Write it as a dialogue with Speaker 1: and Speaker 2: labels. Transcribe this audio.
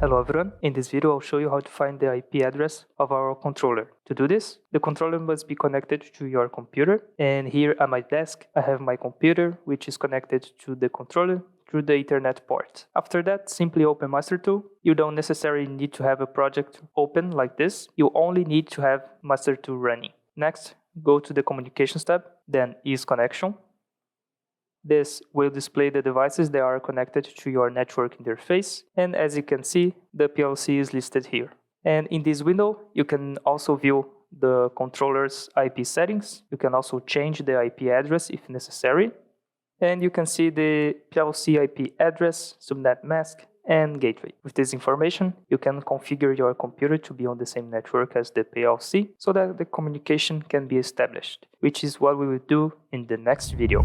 Speaker 1: Hello everyone, in this video I'll show you how to find the IP address of our controller. To do this, the controller must be connected to your computer, and here at my desk I have my computer which is connected to the controller through the Ethernet port. After that, simply open MasterTool. You don't necessarily need to have a project open like this, you only need to have MasterTool running. Next, go to the Communications tab, then Ease Connection. This will display the devices that are connected to your network interface, and as you can see, the PLC is listed here. And in this window, you can also view the controller's IP settings. You can also change the IP address if necessary. And you can see the PLC IP address, subnet mask, and gateway. With this information, you can configure your computer to be on the same network as the PLC so that the communication can be established, which is what we will do in the next video.